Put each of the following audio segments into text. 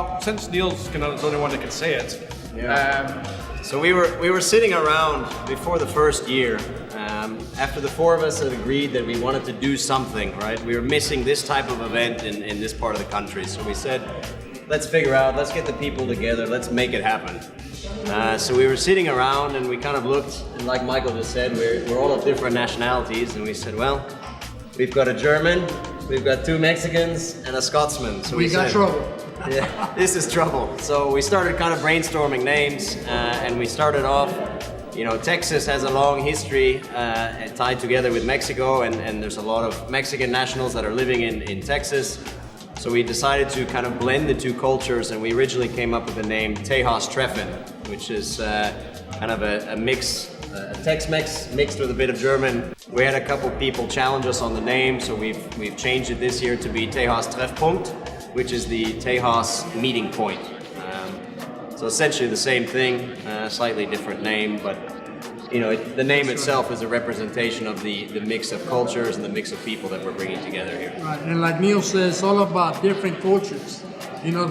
Well, since Neil's the only one that can say it. Yeah. So we were sitting around before the first year, after the four of us had agreed that we wanted to do something, right? We were missing this type of event in this part of the country. So we said, let's figure out, let's get the people together, let's make it happen. So we were sitting around and we kind of looked, and like Michael just said, we're all of different nationalities, and we said, well, we've got a German, we've got two Mexicans, and a Scotsman. So we got trouble. Yeah, this is trouble. So we started kind of brainstorming names, and we started off, you know, Texas has a long history tied together with Mexico, and there's a lot of Mexican nationals that are living in Texas. So we decided to kind of blend the two cultures, and we originally came up with the name Tejas Treffpunt, which is kind of a mix, a Tex-Mex mixed with a bit of German. We had a couple people challenge us on the name, so we've changed it this year to be Tejas Treffpunkt, which is the Tejas meeting point. So essentially the same thing, slightly different name, but you know, the name itself is a representation of the mix of cultures and the mix of people that we're bringing together here. Right, and like Neil says, it's all about different cultures. You know,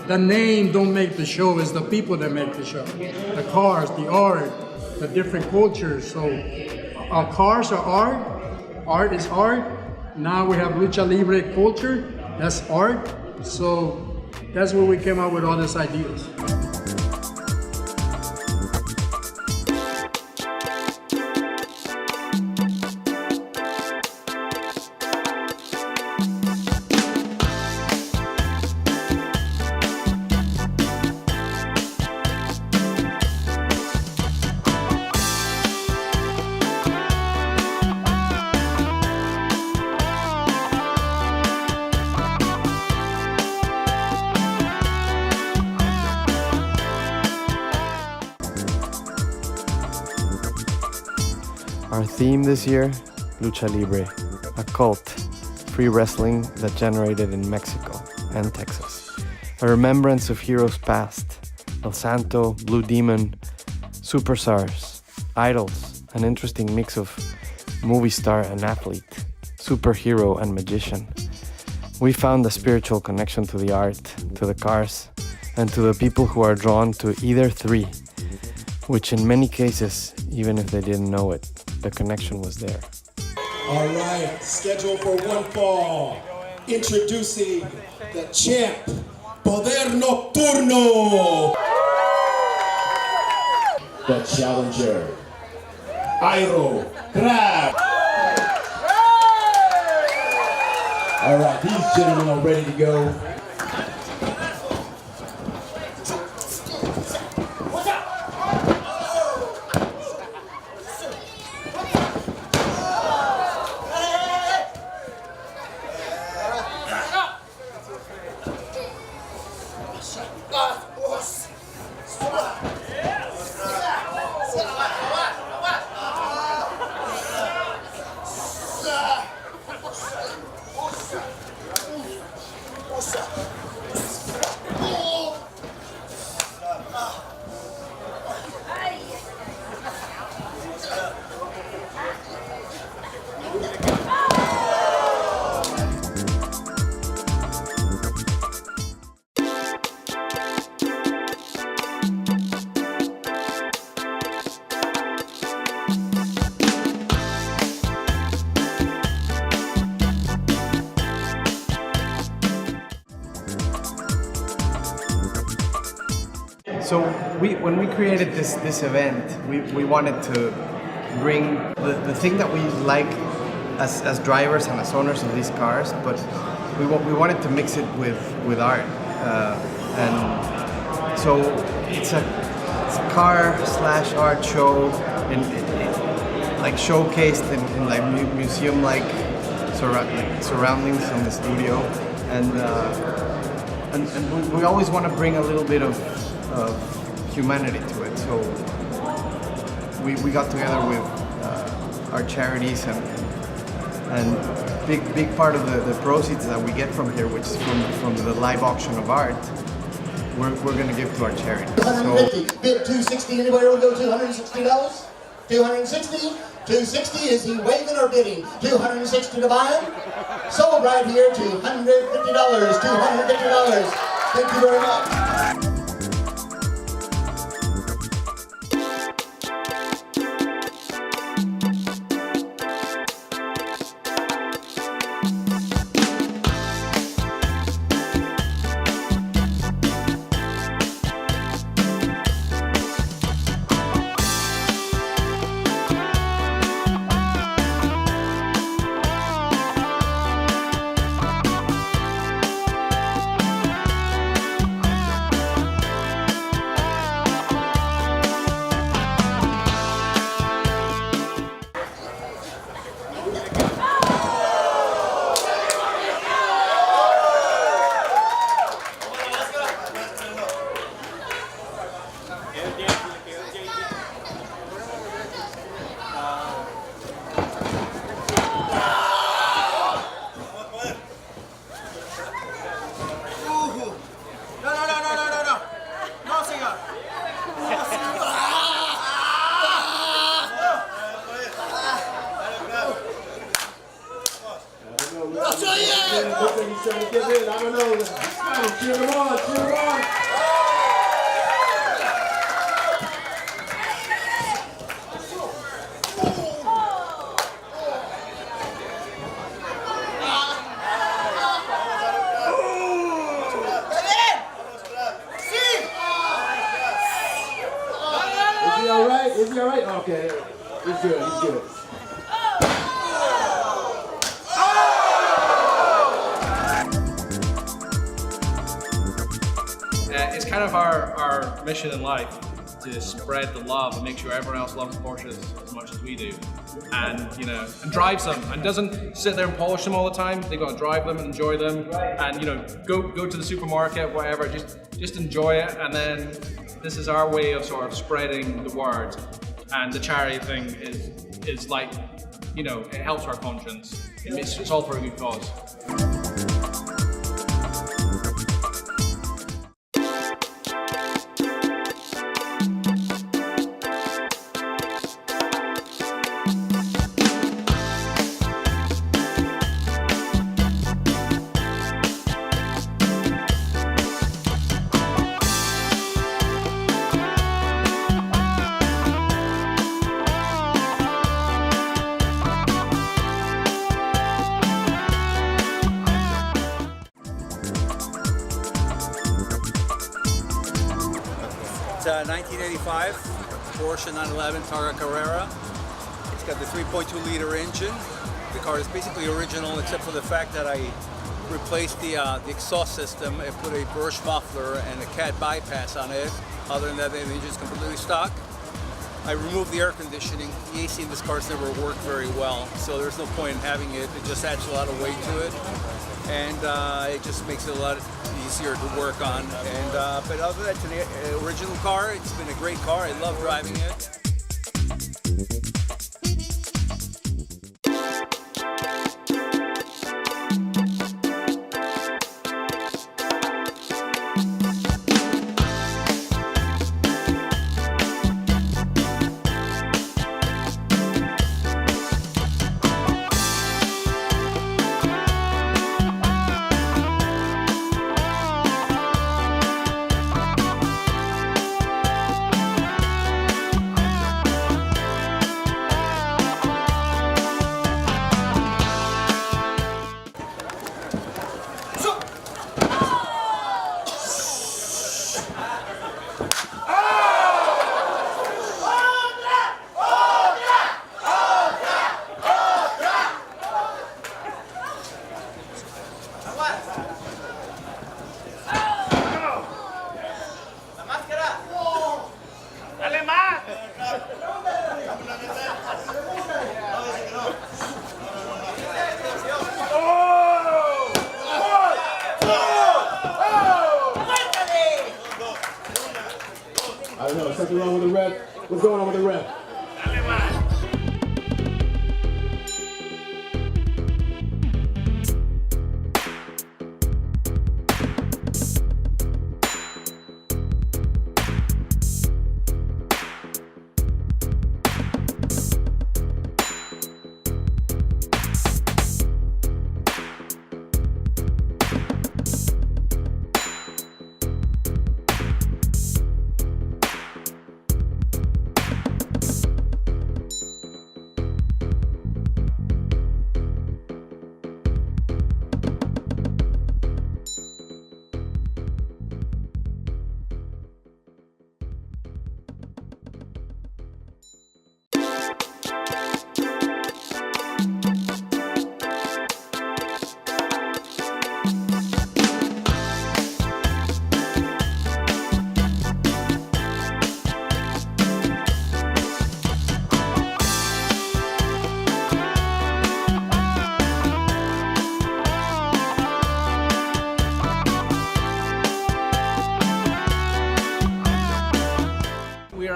the name don't make the show, it's the people that make the show. The cars, the art, the different cultures. So our cars are art is art. Now we have lucha libre culture, that's art. So that's where we came up with all these ideas. Our theme this year, Lucha Libre, a cult, free wrestling that generated in Mexico and Texas. A remembrance of heroes past, El Santo, Blue Demon, superstars, idols, an interesting mix of movie star and athlete, superhero and magician. We found a spiritual connection to the art, to the cars, and to the people who are drawn to either three, which in many cases, even if they didn't know it, the connection was there. All right, scheduled for one fall. Introducing the champ, Poder Nocturno. The challenger, Airo Crab. All right, these gentlemen are ready to go. So when we created this event, we wanted to bring the thing that we like as drivers and as owners of these cars, but we wanted to mix it with art, and so it's a car / art show, like showcased in like museum like surroundings in the studio, and we always want to bring a little bit of humanity to it. So we got together with our charities, and big part of the proceeds that we get from here, which is from the live auction of art, we're going to give to our charity. 150, bid 260, anybody will go $260? 260, 260, is he waving or bidding? 260 to buy him? Sold right here, $250, $250. Thank you very much. Is he all right? Is he all right? Okay, he's good. He's good. It's kind of our mission in life to spread the love and make sure everyone else loves Porsches as much as we do, and and drives them, and doesn't sit there and polish them all the time. They got to drive them and enjoy them, and go to the supermarket, whatever. Just enjoy it, and then this is our way of sort of spreading the word. And the charity thing is like, it helps our conscience. It's all for a good cause. It's a 1985 Porsche 911 Targa Carrera. It's got the 3.2 liter engine. The car is basically original except for the fact that I replaced the exhaust system and put a Bursch muffler and a cat bypass on it. Other than that, the engine is completely stock. I removed the air conditioning. The AC in this car has never worked very well, so there's no point in having it. It just adds a lot of weight to it, and it just makes it a lot easier to work on. And but other than that, it's an original car. It's been a great car. I love driving it. I don't know, something wrong with the ref. What's going on with the ref?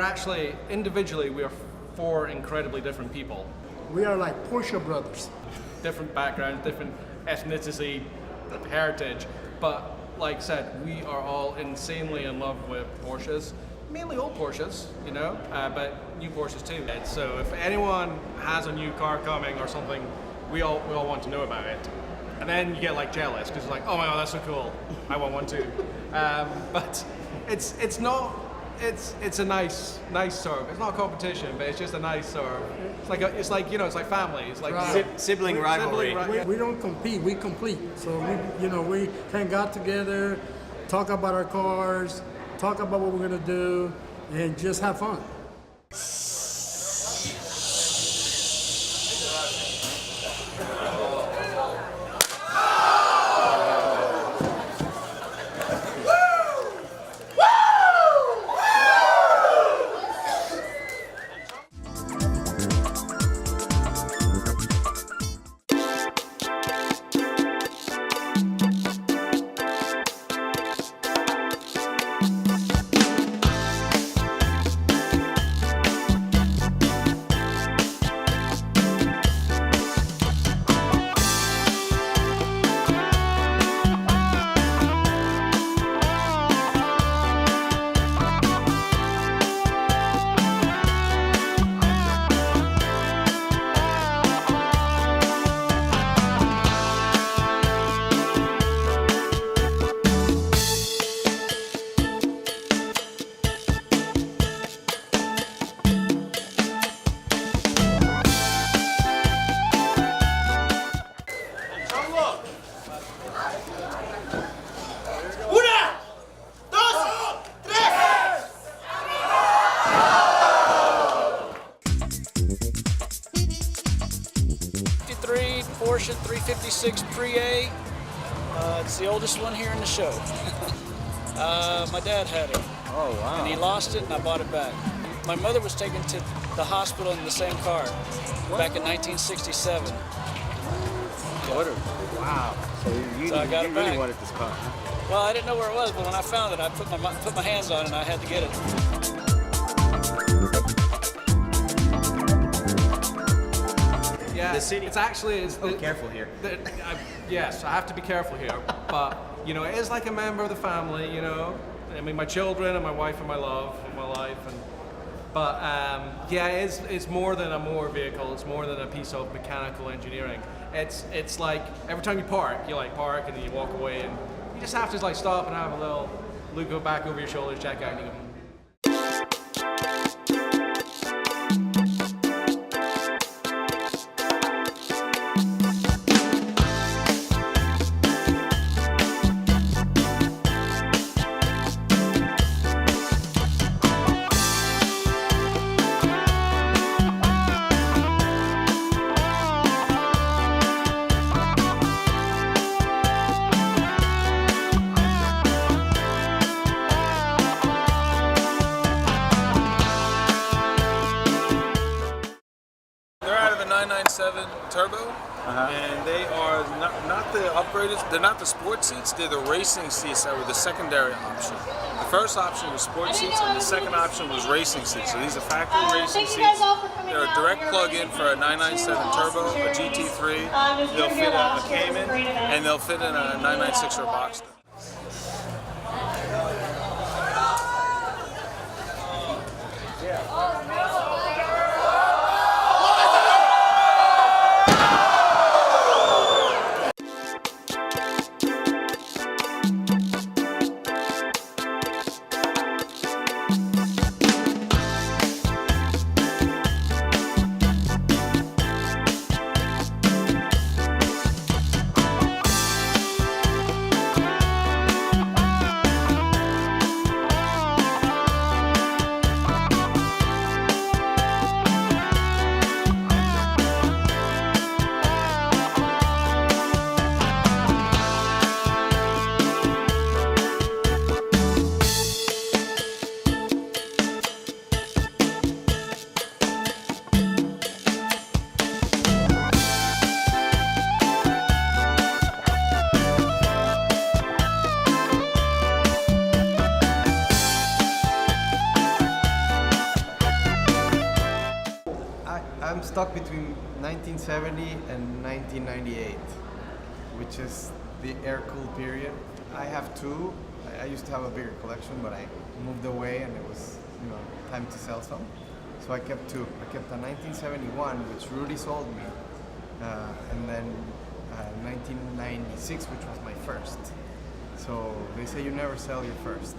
actually, individually, we are four incredibly different people. We are like Porsche brothers. Different backgrounds, different ethnicity, heritage, but like I said, we are all insanely in love with Porsches, mainly old Porsches, you know, but new Porsches too. And so if anyone has a new car coming or something, we all want to know about it. And then you get like jealous because it's like, oh my god, that's so cool, I want one too. But it's not. It's a nice sort of. It's not a competition, but it's just a nice sort of. It's like you know, it's like family. It's like Sibling rivalry. We don't compete, we complete. So we hang out together, talk about our cars, talk about what we're gonna do, and just have fun. 356 Pre-A. It's the oldest one here in the show. My dad had it. Oh, wow. And he lost it and I bought it back. My mother was taken to the hospital in the same car back in 1967. Wow. So I got it really back. wanted this car, huh? Well, I didn't know where it was, but when I found it, I put my hands on it and I had to get it. Yeah, The city. it's actually Be careful here. Yes, I have to be careful here, but you know, it is like a member of the family. You know, I mean, my children and my wife and my love and my life, but yeah, it's more than a motor vehicle. It's more than a piece of mechanical engineering. It's like every time you park and then you walk away, and you just have to like stop and have a little look back over your shoulders, check out, and you go, Turbo, and they are not the upgraded. They're not the sports seats. They're the racing seats that were the secondary option. The first option was sports seats, and the second option was racing seats. So these are factory racing seats. They're a direct plug-in for a 997 Turbo, a GT3. They'll fit a Cayman, and they'll fit in a 996 or a Boxster. stuck between 1970 and 1998, which is the air-cooled period. I have two. I used to have a bigger collection, but I moved away and it was, time to sell some. So I kept two. I kept a 1971, which Rudy sold me, and then 1996, which was my first. So they say you never sell your first.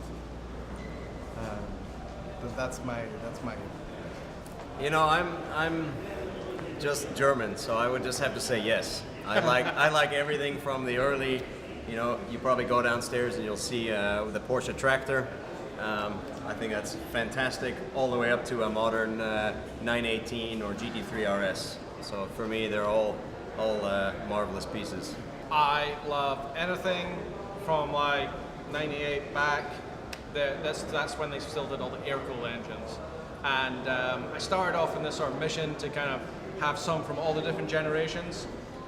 But that's my. I'm just German, so I would just have to say yes. I like everything from the early. You probably go downstairs and you'll see the Porsche tractor. I think that's fantastic, all the way up to a modern 918 or GT3 RS. So for me, they're all marvelous pieces. I love anything from like 98 back. That's when they still did all the air-cooled engines. And I started off in this sort of mission to kind of have some from all the different generations.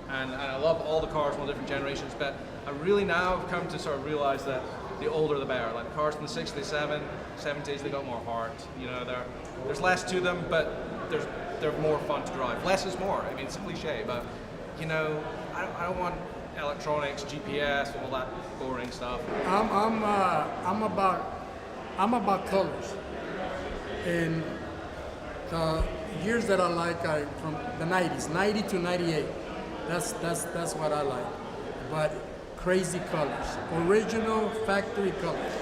And I love all the cars from all different generations, but I really now have come to sort of realize that the older the better. Like the cars from the 67, 70s, they got more heart. There's less to them, but they're more fun to drive. Less is more. I mean, it's a cliche, but I don't want electronics, GPS, all that boring stuff. I'm about colors, and the years that I like are from the 90s, 90 to 98. That's what I like. But crazy colors, original factory colors.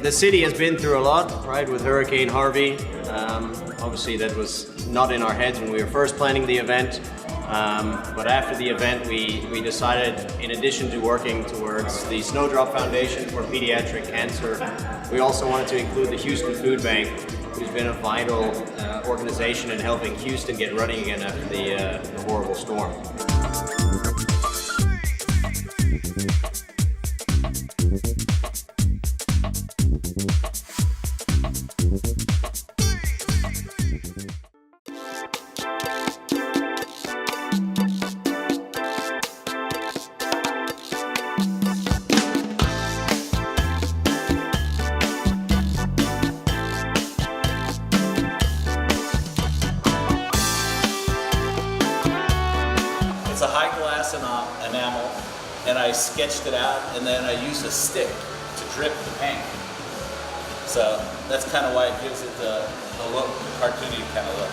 The city has been through a lot, right, with Hurricane Harvey. Obviously that was not in our heads when we were first planning the event. But after the event, we decided, in addition to working towards the Snowdrop Foundation for Pediatric Cancer, we also wanted to include the Houston Food Bank, who's been a vital organization in helping Houston get running again after the horrible storm. It's a high glass enamel, and I sketched it out, and then I used a stick to drip the paint. So that's kind of why it gives it the look, the cartoony kind of look.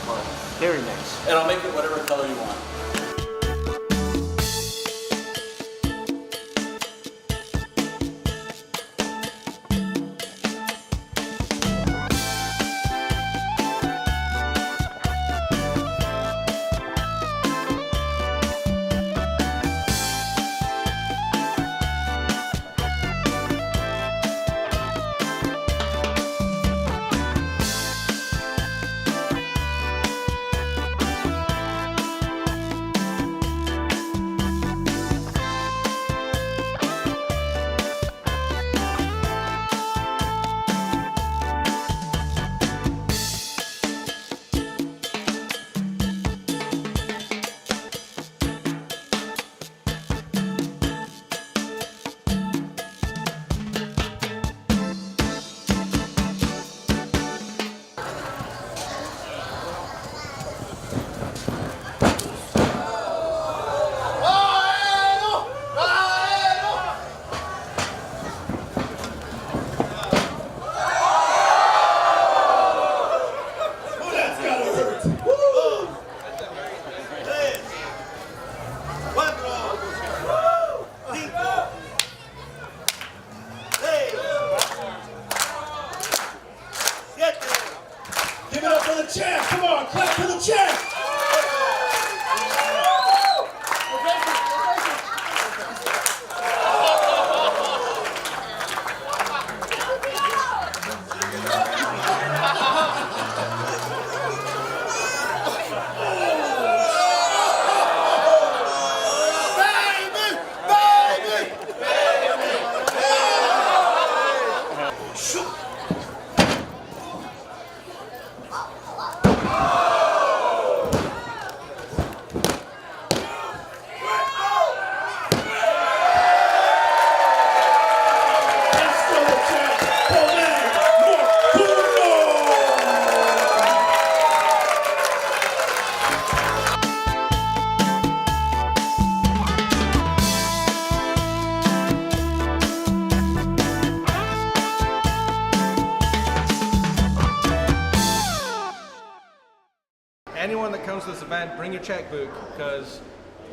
Well, very nice. And I'll make it whatever color you want. Give it up for the champ. Come on, clap for the champ. Anyone that comes to this event, bring your checkbook, because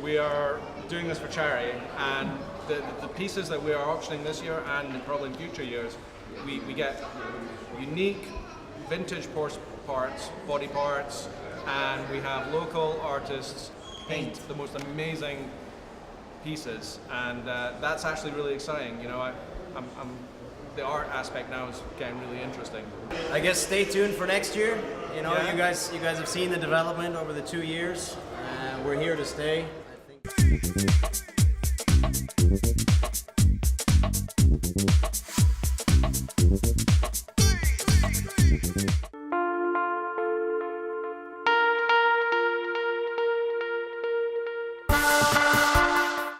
we are doing this for charity, and the pieces that we are auctioning this year and probably in future years, we get unique vintage parts, body parts, and we have local artists paint the most amazing pieces, and that's actually really exciting. You know, the art aspect now is getting really interesting. I guess stay tuned for next year. You know, Yeah. you guys have seen the development over the 2 years. We're here to stay, I think.